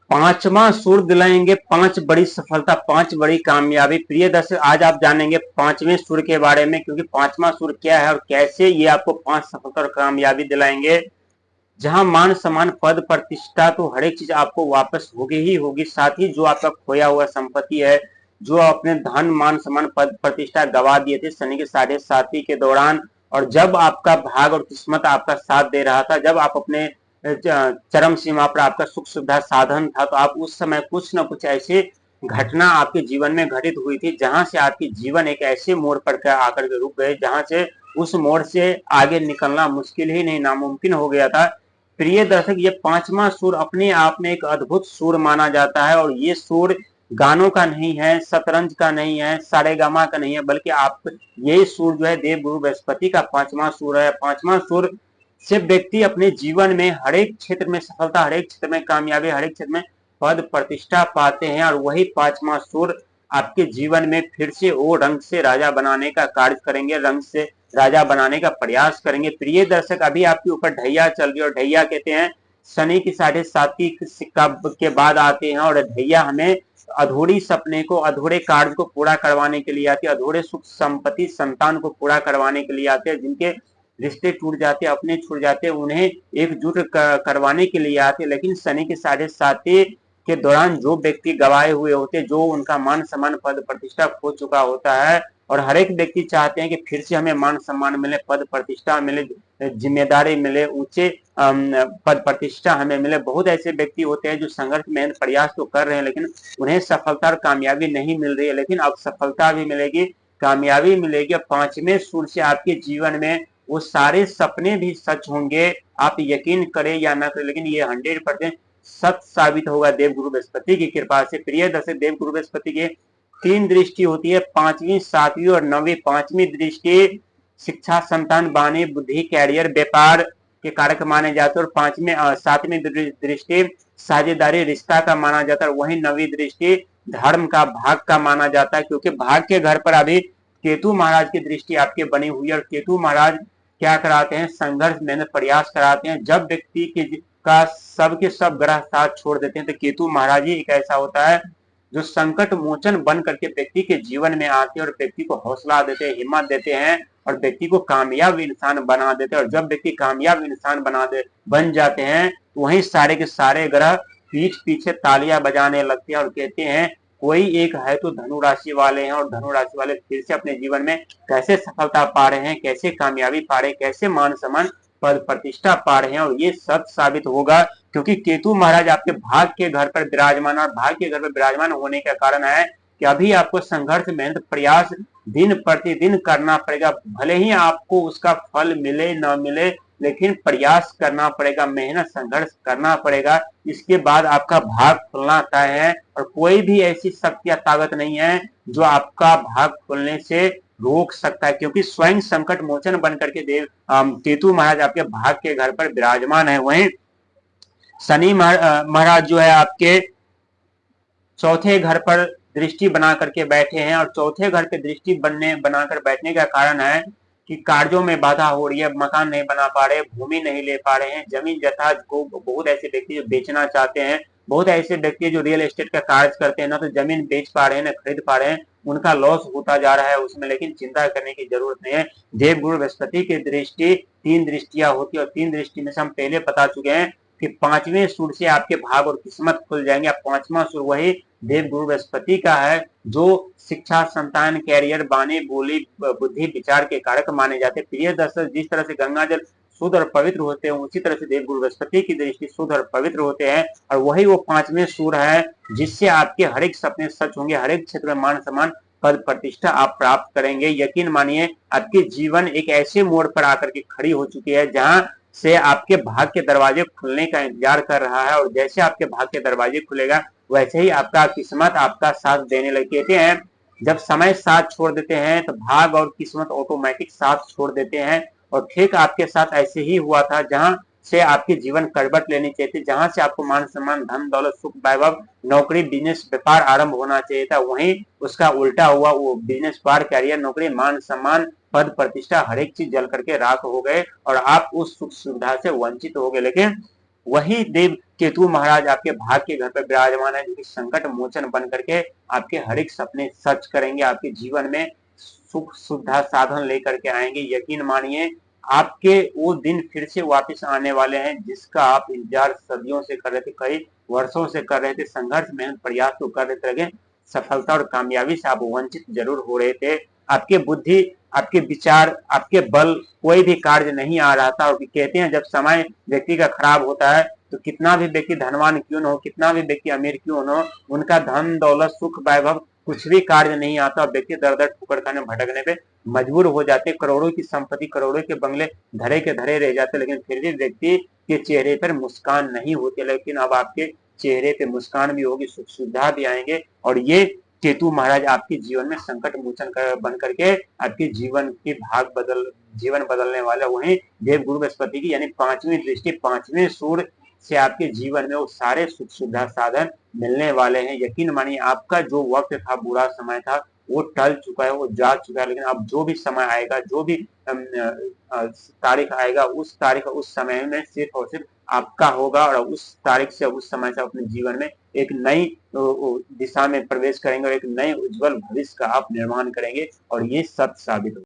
पांचवा सूर दिलाएंगे, पांच बड़ी सफलता, पांच बड़ी कामयाबी। प्रिय दर्शक, आज आप जानेंगे पांचवें सूर के बारे में, क्योंकि पांचवा सूर क्या है और कैसे ये आपको पांच सफलता और कामयाबी दिलाएंगे। जहां मान सम्मान पद प्रतिष्ठा तो हर एक चीज आपको वापस होगी ही होगी, साथ ही जो आपका खोया हुआ संपत्ति है, जो अपने धन मान सम्मान पद प्रतिष्ठा गवा दिए थे शनि के 7.5 के दौरान, और जब आपका भाग और किस्मत आपका साथ दे रहा था, जब आप अपने चरम सीमा पर आपका सुख सुविधा साधन था, तो आप उस समय कुछ न कुछ ऐसे घटना आपके जीवन में घटित हुई थी जहां से आपके जीवन एक ऐसे मोड़ पर आकर के रुक गए, जहां से उस मोड़ से आगे निकलना मुश्किल ही नहीं नामुमकिन हो गया था। प्रिय दर्शक, ये पांचवा सुर अपने आप में एक अद्भुत सुर माना जाता है, और ये सुर गानों का नहीं है, शतरंज का नहीं है, सारेगामा का नहीं है, बल्कि आप ये सुर जो है देव गुरु बृहस्पति का पांचवा सुर है। पांचवा सुर से व्यक्ति अपने जीवन में हर एक क्षेत्र में सफलता, हर एक क्षेत्र में कामयाबी, हर एक क्षेत्र में पद प्रतिष्ठा पाते हैं, और वही पांचवा सुर आपके जीवन में फिर से वो रंग से राजा बनाने का कार्य करेंगे, रंग से राजा बनाने का प्रयास करेंगे। प्रिय दर्शक, अभी आपके ऊपर ढैया चल रही है, और ढैया कहते हैं शनि की 7.5 के बाद आते हैं, और ढैया हमें अधूरी सपने को, अधूरे कार्य को पूरा करवाने के लिए आते हैं, अधूरे सुख संपत्ति संतान को पूरा करवाने के लिए आते हैं, जिनके रिश्ते टूट जाते, अपने छूट जाते, उन्हें एकजुट करवाने के लिए आते। लेकिन शनि के 7.5 के दौरान जो व्यक्ति गवाए हुए होते, जो उनका मान सम्मान पद प्रतिष्ठा खो चुका होता है, और हर एक व्यक्ति चाहते हैं कि फिर से हमें मान सम्मान मिले, पद प्रतिष्ठा मिले, जिम्मेदारी मिले, ऊंचे पद प्रतिष्ठा हमें मिले। बहुत ऐसे व्यक्ति होते हैं जो संघर्ष में प्रयास तो कर रहे हैं, लेकिन उन्हें सफलता और कामयाबी नहीं मिल रही है। लेकिन अब सफलता भी मिलेगी, कामयाबी मिलेगी, और पांचवें सूर से आपके जीवन में वो सारे सपने भी सच होंगे। आप यकीन करें या ना करें, लेकिन ये 100% सत्य साबित होगा देव गुरु बृहस्पति की कृपा से। प्रिय दर्शक, देव गुरु बृहस्पति के 3 दृष्टि होती है, 5वीं, 7वीं और 9वीं। 5वीं दृष्टि शिक्षा, संतान, वाणी, बुद्धि, कैरियर, व्यापार के कारक माने जाते हैं, और 7वीं दृष्टि साझेदारी, रिश्ता का माना जाता है। वहीं 9वीं दृष्टि धर्म का, भाग का माना जाता है, क्योंकि भाग के घर पर अभी केतु महाराज की दृष्टि आपके बनी हुई है, और केतु महाराज क्या कराते हैं, संघर्ष मेहनत प्रयास कराते हैं। जब व्यक्ति का सब के सब ग्रह साथ छोड़ देते हैं, तो केतु महाराज ही एक ऐसा होता है जो संकट मोचन बन करके व्यक्ति के जीवन में आते हैं, और व्यक्ति को हौसला देते हैं, हिम्मत देते हैं, और व्यक्ति को कामयाब इंसान बना देते हैं। और जब व्यक्ति कामयाब इंसान बन जाते हैं, तो वहीं सारे के सारे ग्रह पीठ पीछे तालियां बजाने लगते हैं, और कहते हैं कोई एक है तो धनु राशि वाले हैं, और धनु राशि वाले फिर से अपने जीवन में कैसे सफलता पा रहे हैं, कैसे कामयाबी पा रहे हैं, कैसे मान सम्मान पद प्रतिष्ठा पा रहे हैं। और ये सत्य साबित होगा, क्योंकि केतु महाराज आपके भाग के घर पर विराजमान, और भाग के घर पर विराजमान होने का कारण है कि अभी आपको संघर्ष मेहनत प्रयास दिन प्रतिदिन करना पड़ेगा। भले ही आपको उसका फल मिले ना मिले, लेकिन प्रयास करना पड़ेगा, मेहनत संघर्ष करना पड़ेगा। इसके बाद आपका भाग खुलना तय है, और कोई भी ऐसी शक्ति या ताकत नहीं है जो आपका भाग खुलने से रोक सकता है, क्योंकि स्वयं संकट मोचन बन करके देव केतु महाराज आपके भाग के घर पर विराजमान है। वहीं शनि महाराज जो है आपके चौथे घर पर दृष्टि बना करके बैठे हैं, और चौथे घर पे दृष्टि बनाकर बैठने का कारण है कि कार्यों में बाधा हो रही है, मकान नहीं बना पा रहे, भूमि नहीं ले पा रहे हैं, जमीन जथा को बहुत ऐसे व्यक्ति जो बेचना चाहते हैं, बहुत ऐसे व्यक्ति जो रियल एस्टेट का कार्य करते हैं, ना तो जमीन बेच पा रहे हैं, ना खरीद पा रहे हैं, उनका लॉस होता जा रहा है उसमें। लेकिन चिंता करने की जरूरत नहीं है। देव गुरु बृहस्पति की दृष्टि 3 दृष्टियां होती है, और 3 दृष्टि में से हम पहले बता चुके हैं कि 5वें सूर से आपके भाग और किस्मत खुल जाएंगे। 5वां सूर वही देव गुरु बृहस्पति का है, जो शिक्षा, संतान, कैरियर, वाणी, बोली, बुद्धि, विचार के कारक माने जाते हैं। प्रिय दर्शक, जिस तरह से गंगा जल शुद्ध और पवित्र होते हैं, उसी तरह से देव गुरु बृहस्पति की दृष्टि शुद्ध और पवित्र होते हैं, और वही वो 5वें सूर है जिससे आपके हर एक सपने सच होंगे, हर एक क्षेत्र में मान सम्मान पद प्रतिष्ठा आप प्राप्त करेंगे। यकीन मानिए, आपके जीवन एक ऐसे मोड़ पर आकर के खड़ी हो चुकी है जहां से आपके भाग के दरवाजे खुलने का इंतजार कर रहा है, और जैसे आपके भाग के दरवाजे खुलेगा, वैसे ही आपका किस्मत आपका साथ देने लगे। कहते हैं जब समय साथ छोड़ देते हैं, तो भाग और किस्मत ऑटोमेटिक साथ छोड़ देते हैं। और ठीक आपके साथ ऐसे ही हुआ था, जहां से आपके जीवन करवट लेनी चाहिए थी, जहां से आपको मान सम्मान, धन दौलत, सुख, वैभव, नौकरी, बिजनेस, व्यापार आरंभ होना चाहिए था, वहीं उसका उल्टा हुआ। वो बिजनेस, व्यापार, कैरियर, नौकरी, मान सम्मान, पद प्रतिष्ठा, हर एक चीज जल करके राख हो गए, और आप उस सुख सुविधा से वंचित हो गए। लेकिन वही देव केतु महाराज आपके भाग्य के घर पर विराजमान है, जो कि संकट मोचन बन करके आपके हर एक सपने सच करेंगे, आपके जीवन में सुख सुविधा साधन लेकर के आएंगे। यकीन मानिए आपके वो दिन फिर से वापस आने वाले हैं जिसका आप इंतजार सदियों से कर रहे थे, कई वर्षों से कर रहे थे, संघर्ष मेहनत प्रयास तो कर रहे थे, लेकिन सफलता और कामयाबी से आप वंचित जरूर हो रहे थे। आपके बुद्धि, आपके विचार, आपके बल कोई भी कार्य नहीं आ रहा था। और कहते हैं जब समय व्यक्ति का खराब होता है तो कितना भी व्यक्ति धनवान क्यों न हो, कितना भी व्यक्ति अमीर क्यों न हो, उनका धन दौलत सुख वैभव कुछ भी कार्य नहीं आता। व्यक्ति दर दर ठोकर खाने भटकने पे मजबूर हो जाते, करोड़ों की संपत्ति करोड़ों के बंगले धरे के धरे रह जाते, लेकिन फिर भी व्यक्ति के चेहरे पर मुस्कान नहीं होती। लेकिन अब आपके चेहरे पे मुस्कान भी होगी, सुख सुविधा भी आएंगे। और ये केतु महाराज आपके जीवन में संकट मोचन बन करके आपके जीवन की जीवन बदलने वाला वही देव गुरु बृहस्पति की यानी पांचवी दृष्टि, पांचवें सूर्य से आपके जीवन में वो सारे सुख सुविधा साधन मिलने वाले हैं। यकीन मानिए आपका जो वक्त था, बुरा समय था, वो टल चुका है, वो जा चुका है। लेकिन अब जो भी समय आएगा, जो भी तारीख आएगा, उस तारीख उस समय में सिर्फ और सिर्फ आपका होगा। और उस तारीख से उस समय से अपने जीवन में एक नई दिशा में प्रवेश करेंगे और एक नए उज्जवल भविष्य का आप निर्माण करेंगे और ये सत्य साबित होगा।